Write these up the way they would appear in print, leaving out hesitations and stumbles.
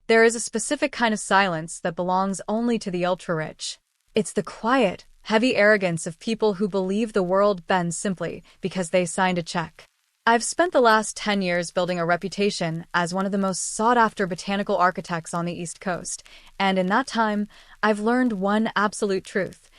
There is a specific kind of silence that belongs only to the ultra-rich. It's the quiet, heavy arrogance of people who believe the world bends simply because they signed a check. I've spent the last 10 years building a reputation as one of the most sought-after botanical architects on the East Coast, and in that time, I've learned one absolute truth.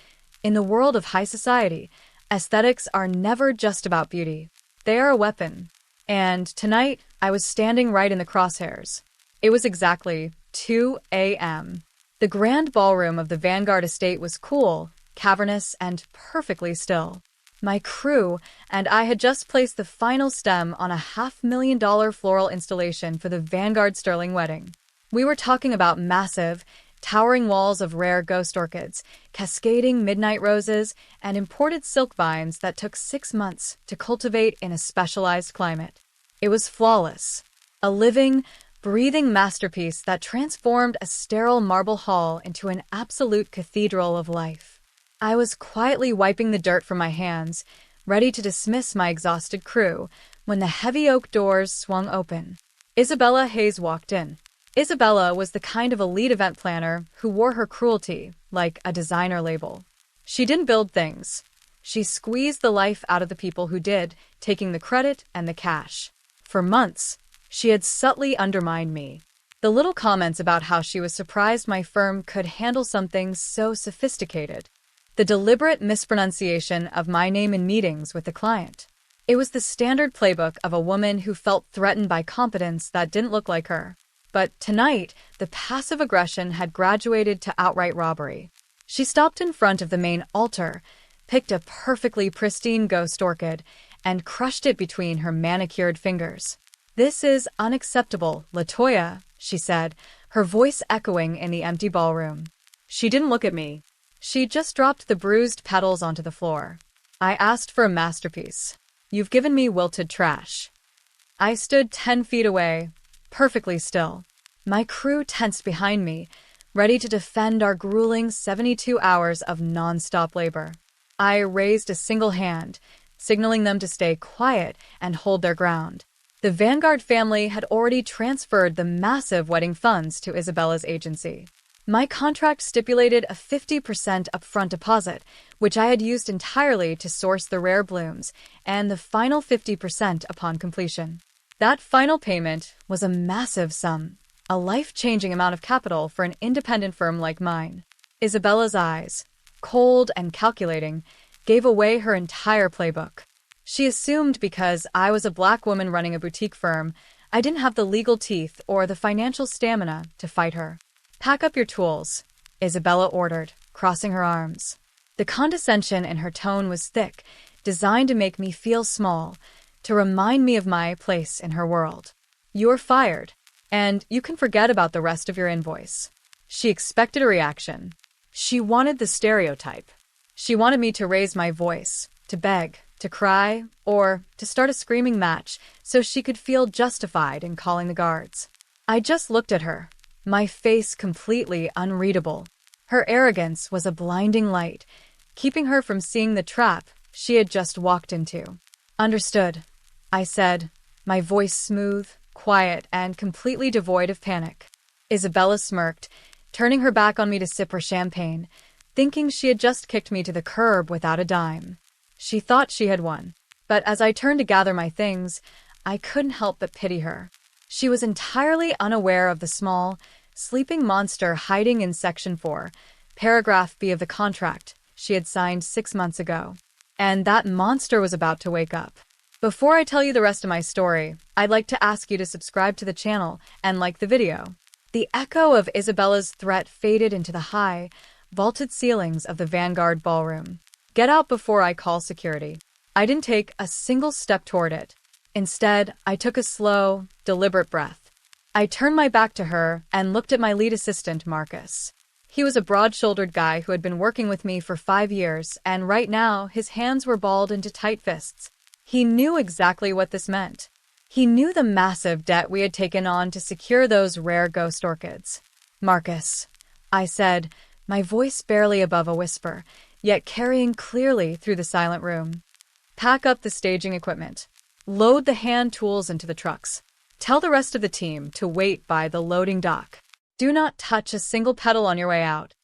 In the world of high society, aesthetics are never just about beauty. They are a weapon. And tonight, I was standing right in the crosshairs. It was exactly 2 a.m. The grand ballroom of the Vanguard estate was cool, cavernous, and perfectly still. My crew and I had just placed the final stem on a $500,000 floral installation for the Vanguard Sterling wedding. We were talking about massive, towering walls of rare ghost orchids, cascading midnight roses, and imported silk vines that took 6 months to cultivate in a specialized climate. It was flawless. A living, breathing masterpiece that transformed a sterile marble hall into an absolute cathedral of life. I was quietly wiping the dirt from my hands, ready to dismiss my exhausted crew, when the heavy oak doors swung open. Isabella Hayes walked in. Isabella was the kind of elite event planner who wore her cruelty like a designer label. She didn't build things. She squeezed the life out of the people who did, taking the credit and the cash. For months, she had subtly undermined me. The little comments about how she was surprised my firm could handle something so sophisticated. The deliberate mispronunciation of my name in meetings with the client. It was the standard playbook of a woman who felt threatened by competence that didn't look like her. But tonight, the passive aggression had graduated to outright robbery. She stopped in front of the main altar, picked a perfectly pristine ghost orchid, and crushed it between her manicured fingers. "This is unacceptable, Latoya," she said, her voice echoing in the empty ballroom. She didn't look at me. She just dropped the bruised petals onto the floor. "I asked for a masterpiece. You've given me wilted trash." I stood 10 feet away, perfectly still. My crew tensed behind me, ready to defend our grueling 72 hours of non-stop labor. I raised a single hand, signaling them to stay quiet and hold their ground. The Vanguard family had already transferred the massive wedding funds to Isabella's agency. My contract stipulated a 50% upfront deposit, which I had used entirely to source the rare blooms, and the final 50% upon completion. That final payment was a massive sum, a life-changing amount of capital for an independent firm like mine. Isabella's eyes, cold and calculating, gave away her entire playbook. She assumed because I was a black woman running a boutique firm, I didn't have the legal teeth or the financial stamina to fight her. "Pack up your tools," Isabella ordered, crossing her arms. The condescension in her tone was thick, designed to make me feel small, to remind me of my place in her world. "You're fired, and you can forget about the rest of your invoice." She expected a reaction. She wanted the stereotype. She wanted me to raise my voice, to beg, to cry, or to start a screaming match so she could feel justified in calling the guards. I just looked at her, my face completely unreadable. Her arrogance was a blinding light, keeping her from seeing the trap she had just walked into. "Understood," I said, my voice smooth, quiet, and completely devoid of panic. Isabella smirked, turning her back on me to sip her champagne, thinking she had just kicked me to the curb without a dime. She thought she had won. But as I turned to gather my things, I couldn't help but pity her. She was entirely unaware of the small, sleeping monster hiding in Section 4, Paragraph B of the contract she had signed 6 months ago. And that monster was about to wake up. Before I tell you the rest of my story, I'd like to ask you to subscribe to the channel and like the video. The echo of Isabella's threat faded into the high, vaulted ceilings of the Vanguard ballroom. Get out before I call security. I didn't take a single step toward it. Instead, I took a slow, deliberate breath. I turned my back to her and looked at my lead assistant, Marcus. He was a broad-shouldered guy who had been working with me for 5 years, and right now, his hands were balled into tight fists. He knew exactly what this meant. He knew the massive debt we had taken on to secure those rare ghost orchids. "Marcus," I said, my voice barely above a whisper, yet carrying clearly through the silent room. "Pack up the staging equipment. Load the hand tools into the trucks. Tell the rest of the team to wait by the loading dock." Do not touch a single pedal on your way out.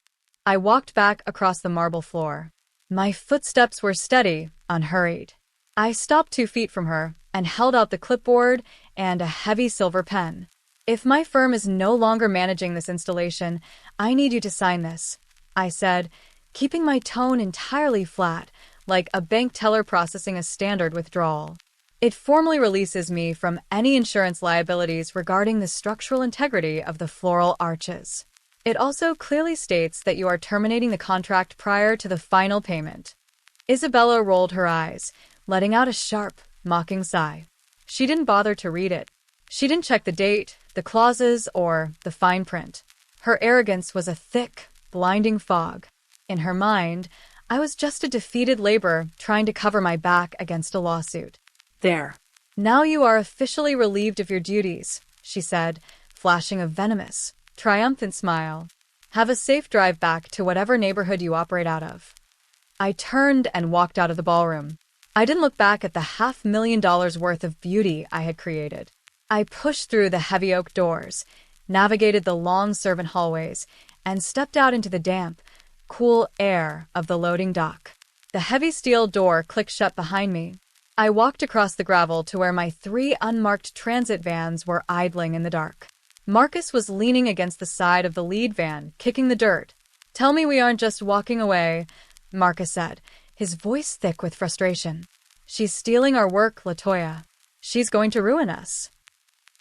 I walked back across the marble floor. My footsteps were steady, unhurried. I stopped 2 feet from her and held out the clipboard and a heavy silver pen. If my firm is no longer managing this installation, I need you to sign this, I said, keeping my tone entirely flat, like a bank teller processing a standard withdrawal. It formally releases me from any insurance liabilities regarding the structural integrity of the floral arches. It also clearly states that you are terminating the contract prior to the final payment. Isabella rolled her eyes, letting out a sharp, mocking sigh. She didn't bother to read it. She didn't check the date, the clauses, or the fine print. Her arrogance was a thick, blinding fog. In her mind, I was just a defeated laborer trying to cover my back against a lawsuit. There. Now you are officially relieved of your duties, she said, flashing a venomous, triumphant smile. Have a safe drive back to whatever neighborhood you operate out of. I turned and walked out of the ballroom. I didn't look back at the $500,000 worth of beauty I had created. I pushed through the heavy oak doors, navigated the long servant hallways, and stepped out into the damp, cool air of the loading dock. The heavy steel door clicked shut behind me. I walked across the gravel to where my 3 unmarked transit vans were idling in the dark. Marcus was leaning against the side of the lead van, kicking the dirt. Tell me we aren't just walking away, Marcus said, his voice thick with frustration. She's stealing our work, Latoya. She's going to ruin us.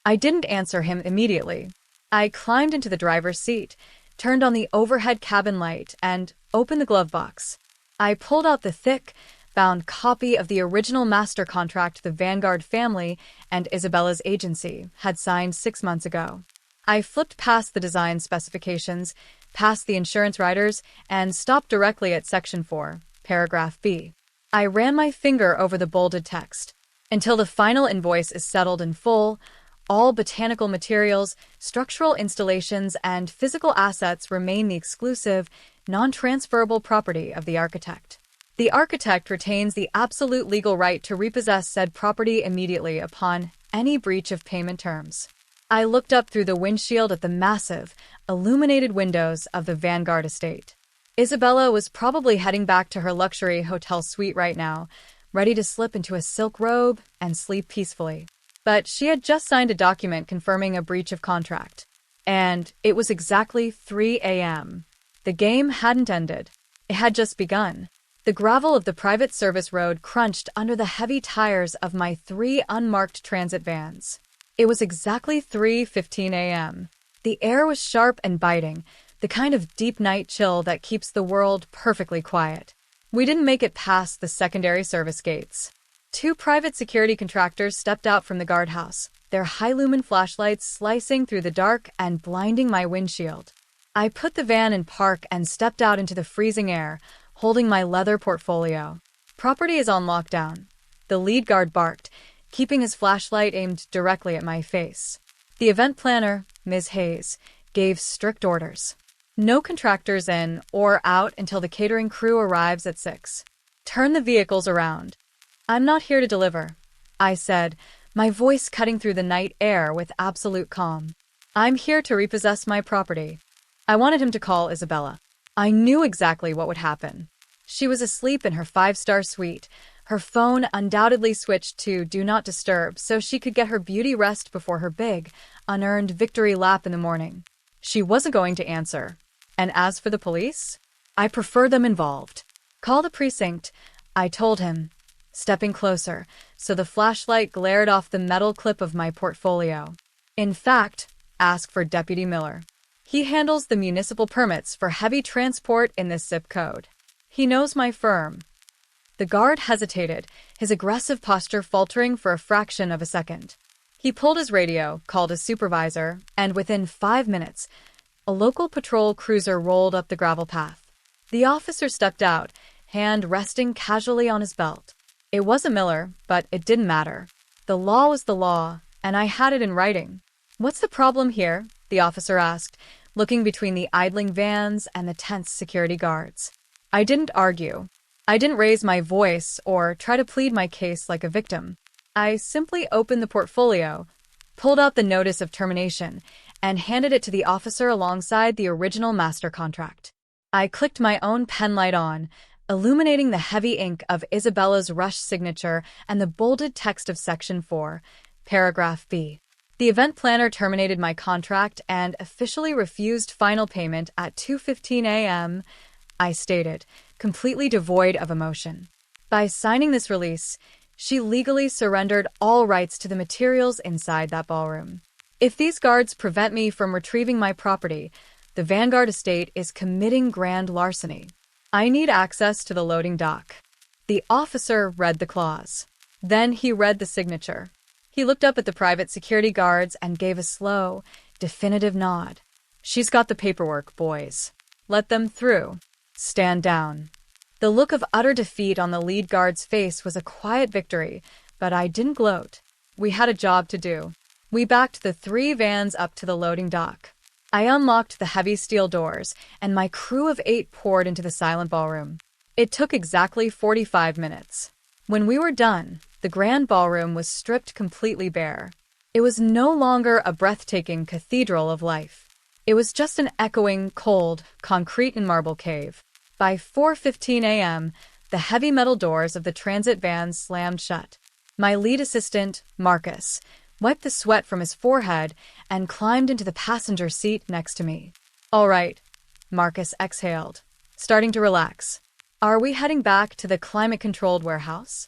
I didn't answer him immediately. I climbed into the driver's seat, turned on the overhead cabin light, and opened the glove box. I pulled out the thick, bound copy of the original master contract the Vanguard family and Isabella's agency had signed 6 months ago. I flipped past the design specifications, past the insurance riders, and stopped directly at Section 4, Paragraph B. I ran my finger over the bolded text. Until the final invoice is settled in full, all botanical materials, structural installations, and physical assets remain the exclusive, non-transferable property of the architect. The architect retains the absolute legal right to repossess said property immediately upon any breach of payment terms. I looked up through the windshield at the massive, illuminated windows of the Vanguard estate. Isabella was probably heading back to her luxury hotel suite right now, ready to slip into a silk robe and sleep peacefully. But she had just signed a document confirming a breach of contract. And it was exactly 3 a.m. The game hadn't ended. It had just begun. The gravel of the private service road crunched under the heavy tires of my 3 unmarked transit vans. It was exactly 3:15 a.m. The air was sharp and biting, the kind of deep night chill that keeps the world perfectly quiet. We didn't make it past the secondary service gates. 2 private security contractors stepped out from the guardhouse, their high-lumen flashlights slicing through the dark and blinding my windshield. I put the van in park and stepped out into the freezing air, holding my leather portfolio. Property is on lockdown. The lead guard barked, keeping his flashlight aimed directly at my face. The event planner, Ms. Hayes, gave strict orders. No contractors in or out until the catering crew arrives at 6. Turn the vehicles around. I'm not here to deliver, I said, my voice cutting through the night air with absolute calm. I'm here to repossess my property. I wanted him to call Isabella. I knew exactly what would happen. She was asleep in her 5-star suite. Her phone undoubtedly switched to Do Not Disturb so she could get her beauty rest before her big, unearned victory lap in the morning. She wasn't going to answer. And as for the police, I prefer them involved. Call the precinct, I told him, stepping closer, so the flashlight glared off the metal clip of my portfolio. In fact, ask for Deputy Miller. He handles the municipal permits for heavy transport in this zip code. He knows my firm. The guard hesitated, his aggressive posture faltering for a fraction of a second. He pulled his radio, called his supervisor, and within 5 minutes, a local patrol cruiser rolled up the gravel path. The officer stepped out, hand resting casually on his belt. It wasn't Miller, but it didn't matter. The law was the law, and I had it in writing. What's the problem here? The officer asked, looking between the idling vans and the tense security guards. I didn't argue. I didn't raise my voice or try to plead my case like a victim. I simply opened the portfolio, pulled out the notice of termination, and handed it to the officer alongside the original master contract. I clicked my own pen light on, illuminating the heavy ink of Isabella's rush signature and the bolded text of Section 4, Paragraph B. The event planner terminated my contract and officially refused final payment at 2:15 a.m., I stated, completely devoid of emotion. By signing this release, she legally surrendered all rights to the materials inside that ballroom. If these guards prevent me from retrieving my property, the Vanguard estate is committing grand larceny. I need access to the loading dock. The officer read the clause. Then he read the signature. He looked up at the private security guards and gave a slow, definitive nod. She's got the paperwork, boys. Let them through. Stand down. The look of utter defeat on the lead guard's face was a quiet victory, but I didn't gloat. We had a job to do. We backed the 3 vans up to the loading dock. I unlocked the heavy steel doors, and my crew of 8 poured into the silent ballroom. It took exactly 45 minutes. When we were done, the grand ballroom was stripped completely bare. It was no longer a breathtaking cathedral of life. It was just an echoing, cold, concrete and marble cave. By 4:15 a.m., the heavy metal doors of the transit vans slammed shut. My lead assistant, Marcus, wiped the sweat from his forehead and climbed into the passenger seat next to me. All right, Marcus exhaled, starting to relax. Are we heading back to the climate-controlled warehouse?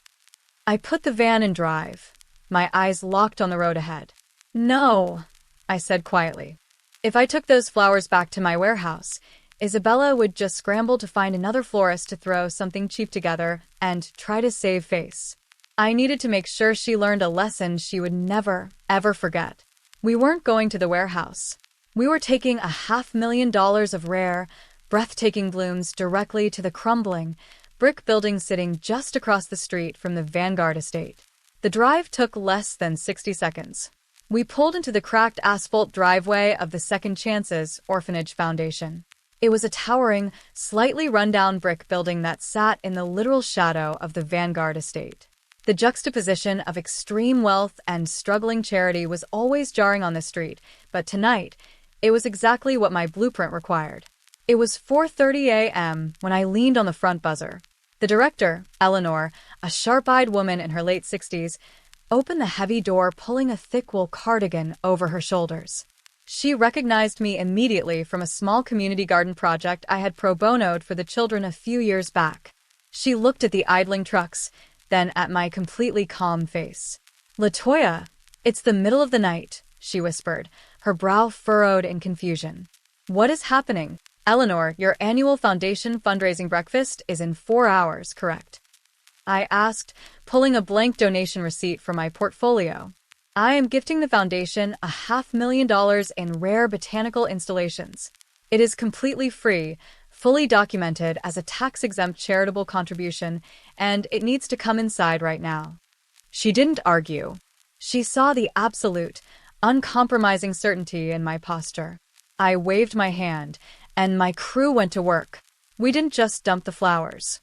I put the van in drive, my eyes locked on the road ahead. No, I said quietly. If I took those flowers back to my warehouse, Isabella would just scramble to find another florist to throw something cheap together and try to save face. I needed to make sure she learned a lesson she would never, ever forget. We weren't going to the warehouse. We were taking $500,000 of rare, breathtaking blooms directly to the crumbling, brick building sitting just across the street from the Vanguard estate. The drive took less than 60 seconds. We pulled into the cracked asphalt driveway of the Second Chances Orphanage Foundation. It was a towering, slightly run-down brick building that sat in the literal shadow of the Vanguard estate. The juxtaposition of extreme wealth and struggling charity was always jarring on the street, but tonight, it was exactly what my blueprint required. It was 4:30 a.m. when I leaned on the front buzzer. The director, Eleanor, a sharp-eyed woman in her late 60s, opened the heavy door, pulling a thick wool cardigan over her shoulders. She recognized me immediately from a small community garden project I had pro bonoed for the children a few years back. She looked at the idling trucks, then at my completely calm face. "Latoya, it's the middle of the night," she whispered, her brow furrowed in confusion. "What is happening?" "Eleanor, your annual foundation fundraising breakfast is in 4 hours, correct?" I asked, pulling a blank donation receipt from my portfolio. "I am gifting the foundation $500,000 in rare botanical installations. It is completely free, fully documented as a tax-exempt charitable contribution, and it needs to come inside right now." She didn't argue. She saw the absolute, uncompromising certainty in my posture. I waved my hand, and my crew went to work. We didn't just dump the flowers.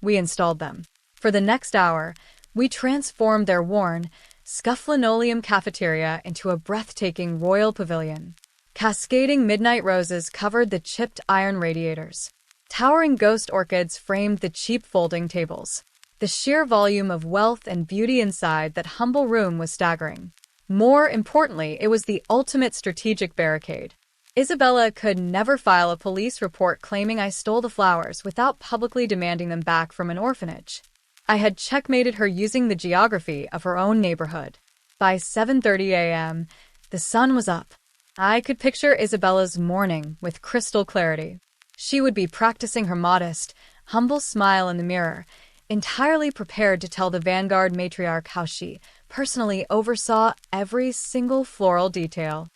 We installed them. For the next hour, we transformed their worn, scuffed linoleum cafeteria into a breathtaking royal pavilion. Cascading midnight roses covered the chipped iron radiators. Towering ghost orchids framed the cheap folding tables. The sheer volume of wealth and beauty inside that humble room was staggering. More importantly, it was the ultimate strategic barricade. Isabella could never file a police report claiming I stole the flowers without publicly demanding them back from an orphanage. I had checkmated her using the geography of her own neighborhood. By 7:30 a.m., the sun was up. I could picture Isabella's morning with crystal clarity. She would be practicing her modest, humble smile in the mirror, entirely prepared to tell the Vanguard matriarch how she personally oversaw every single floral detail.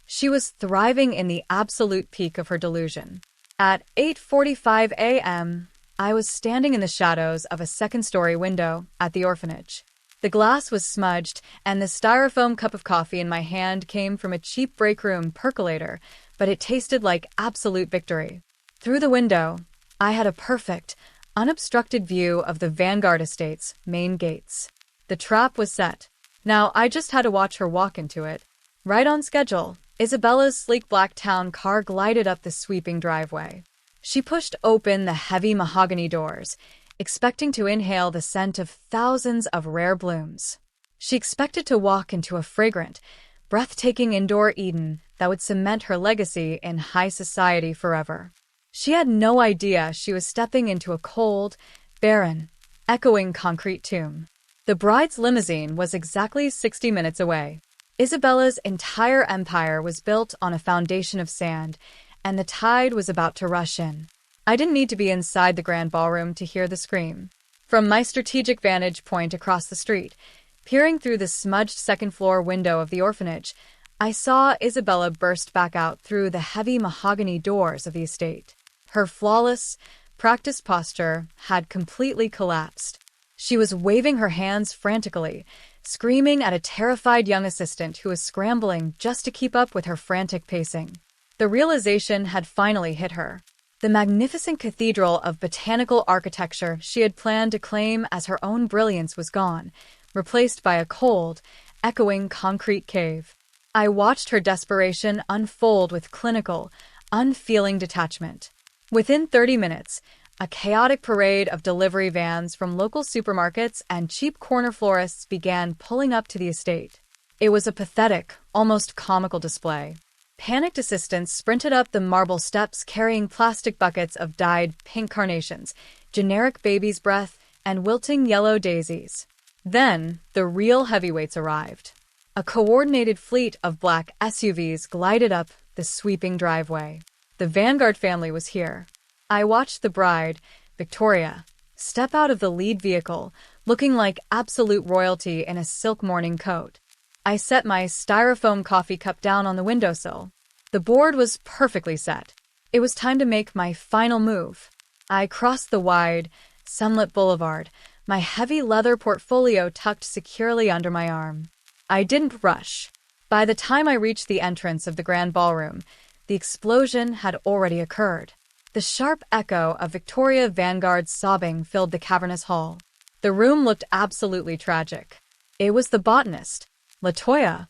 She was thriving in the absolute peak of her delusion. At 8:45 a.m., I was standing in the shadows of a second-story window at the orphanage. The glass was smudged, and the styrofoam cup of coffee in my hand came from a cheap break room percolator, but it tasted like absolute victory. Through the window, I had a perfect, unobstructed view of the Vanguard estate's main gates. The trap was set. Now I just had to watch her walk into it. Right on schedule. Isabella's sleek black town car glided up the sweeping driveway. She pushed open the heavy mahogany doors, expecting to inhale the scent of thousands of rare blooms. She expected to walk into a fragrant, breathtaking indoor Eden that would cement her legacy in high society forever. She had no idea she was stepping into a cold, barren, echoing concrete tomb. The bride's limousine was exactly 60 minutes away. Isabella's entire empire was built on a foundation of sand, and the tide was about to rush in. I didn't need to be inside the grand ballroom to hear the scream. From my strategic vantage point across the street, peering through the smudged second-floor window of the orphanage, I saw Isabella burst back out through the heavy mahogany doors of the estate. Her flawless, practiced posture had completely collapsed. She was waving her hands frantically, screaming at a terrified young assistant who was scrambling just to keep up with her frantic pacing. The realization had finally hit her. The magnificent cathedral of botanical architecture she had planned to claim as her own brilliance was gone, replaced by a cold, echoing concrete cave. I watched her desperation unfold with clinical, unfeeling detachment. Within 30 minutes, a chaotic parade of delivery vans from local supermarkets and cheap corner florists began pulling up to the estate. It was a pathetic, almost comical display. Panicked assistants sprinted up the marble steps carrying plastic buckets of dyed pink carnations, generic baby's breath, and wilting yellow daisies. Then, the real heavyweights arrived. A coordinated fleet of black SUVs glided up the sweeping driveway. The Vanguard family was here. I watched the bride, Victoria, step out of the lead vehicle, looking like absolute royalty in a silk morning coat. I set my styrofoam coffee cup down on the windowsill. The board was perfectly set. It was time to make my final move. I crossed the wide, sunlit boulevard, my heavy leather portfolio tucked securely under my arm. I didn't rush. By the time I reached the entrance of the grand ballroom, the explosion had already occurred. The sharp echo of Victoria Vanguard's sobbing filled the cavernous hall. The room looked absolutely tragic. It was the botanist, Latoya.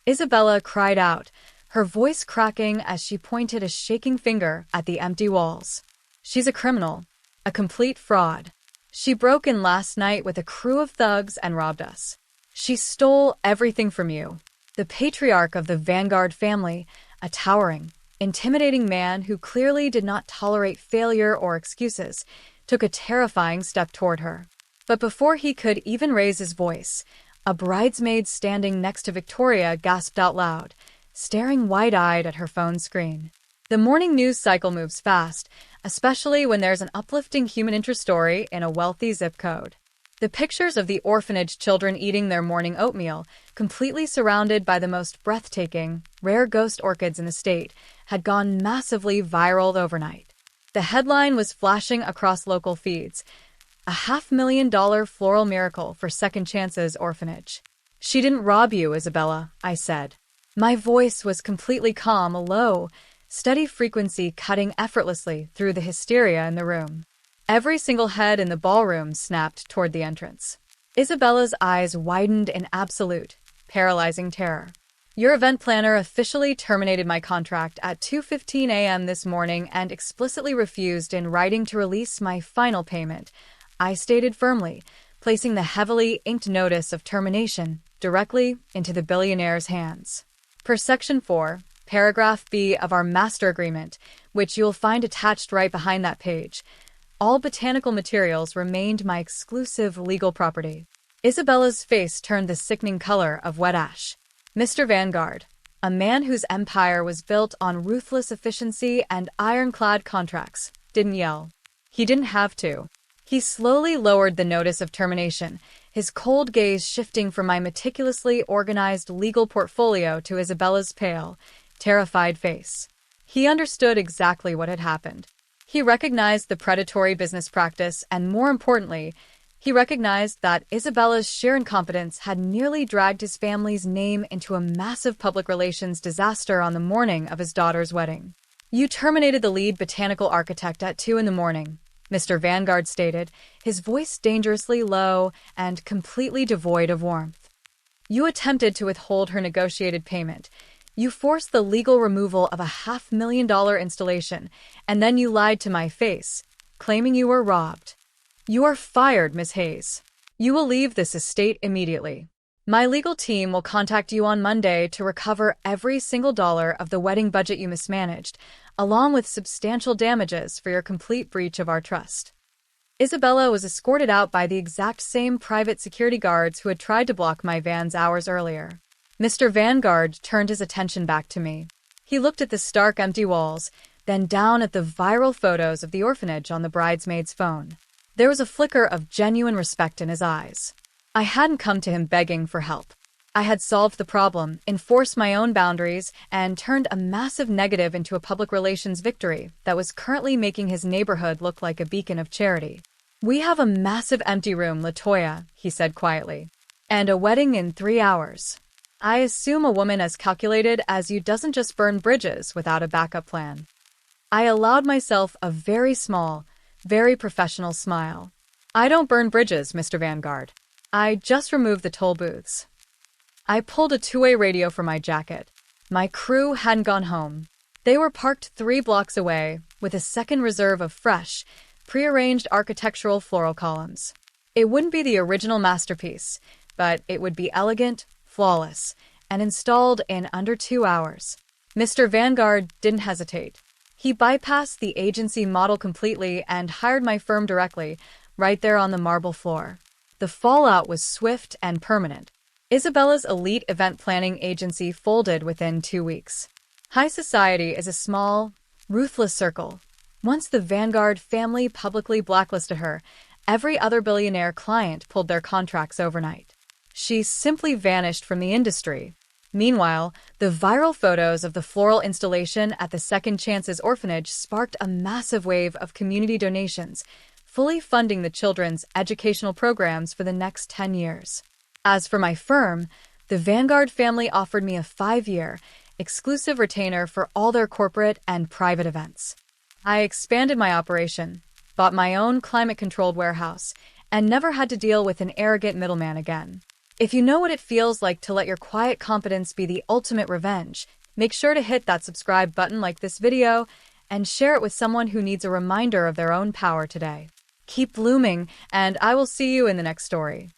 Isabella cried out, her voice cracking as she pointed a shaking finger at the empty walls. She's a criminal, a complete fraud. She broke in last night with a crew of thugs and robbed us. She stole everything from you. The patriarch of the Vanguard family, a towering, intimidating man who clearly did not tolerate failure or excuses, took a terrifying step toward her. But before he could even raise his voice, a bridesmaid standing next to Victoria gasped out loud, staring wide-eyed at her phone screen. The morning news cycle moves fast, especially when there's an uplifting human interest story in a wealthy zip code. The pictures of the orphanage children eating their morning oatmeal, completely surrounded by the most breathtaking, rare ghost orchids in the state, had gone massively viral overnight. The headline was flashing across local feeds, "A $500,000 floral miracle for Second Chance's orphanage." "She didn't rob you, Isabella," I said. My voice was completely calm, a low, steady frequency cutting effortlessly through the hysteria in the room. Every single head in the ballroom snapped toward the entrance. Isabella's eyes widened in absolute, paralyzing terror. "Your event planner officially terminated my contract at 2:15 a.m. this morning and explicitly refused in writing to release my final payment," I stated firmly, placing the heavily inked notice of termination directly into the billionaire's hands. Per Section 4, Paragraph B of our master agreement, which you'll find attached right behind that page, all botanical materials remained my exclusive legal property. Isabella's face turned the sickening color of wet ash. Mr. Vanguard, a man whose empire was built on ruthless efficiency and ironclad contracts, didn't yell. He didn't have to. He slowly lowered the notice of termination, his cold gaze shifting from my meticulously organized legal portfolio to Isabella's pale, terrified face. He understood exactly what had happened. He recognized the predatory business practice, and more importantly, he recognized that Isabella's sheer incompetence had nearly dragged his family's name into a massive public relations disaster on the morning of his daughter's wedding. "You terminated the lead botanical architect at 2 a.m, Mr. Vanguard stated, his voice dangerously low and completely devoid of warmth. "You attempted to withhold her negotiated payment. You forced the legal removal of a $500,000 installation, and then you lied to my face, claiming you were robbed. You are fired, Miss Hayes. You will leave this estate immediately. My legal team will contact you on Monday to recover every single dollar of the wedding budget you mismanaged, along with substantial damages for your complete breach of our trust. Isabella was escorted out by the exact same private security guards who had tried to block my vans hours earlier. Mr. Vanguard turned his attention back to me. He looked at the stark empty walls, then down at the viral photos of the orphanage on the bridesmaid's phone. There was a flicker of genuine respect in his eyes. I hadn't come to him begging for help. I had solved the problem, enforced my own boundaries, and turned a massive negative into a public relations victory that was currently making his neighborhood look like a beacon of charity. We have a massive empty room, Latoya, he said quietly, and a wedding in 3 hours. I assume a woman as calculated as you doesn't just burn bridges without a backup plan. I allowed myself a very small, very professional smile. I don't burn bridges, Mr. Vanguard. I just removed the toll booths. I pulled a two-way radio from my jacket. My crew hadn't gone home. They were parked 3 blocks away, with a second reserve of fresh, prearranged architectural floral columns. It wouldn't be the original masterpiece, but it would be elegant, flawless, and installed in under 2 hours. Mr. Vanguard didn't hesitate. He bypassed the agency model completely and hired my firm directly, right there on the marble floor. The fallout was swift and permanent. Isabella's elite event planning agency folded within 2 weeks. High society is a small, ruthless circle. Once the Vanguard family publicly blacklisted her, every other billionaire client pulled their contracts overnight. She simply vanished from the industry. Meanwhile, the viral photos of the floral installation at the Second Chances orphanage sparked a massive wave of community donations, fully funding the children's educational programs for the next 10 years. As for my firm, the Vanguard family offered me a 5-year, exclusive retainer for all their corporate and private events. I expanded my operation, bought my own climate-controlled warehouse, and never had to deal with an arrogant middleman again. If you know what it feels like to let your quiet competence be the ultimate revenge, make sure to hit that subscribe button like this video and share it with someone who needs a reminder of their own power today. Keep blooming, and I will see you in the next story.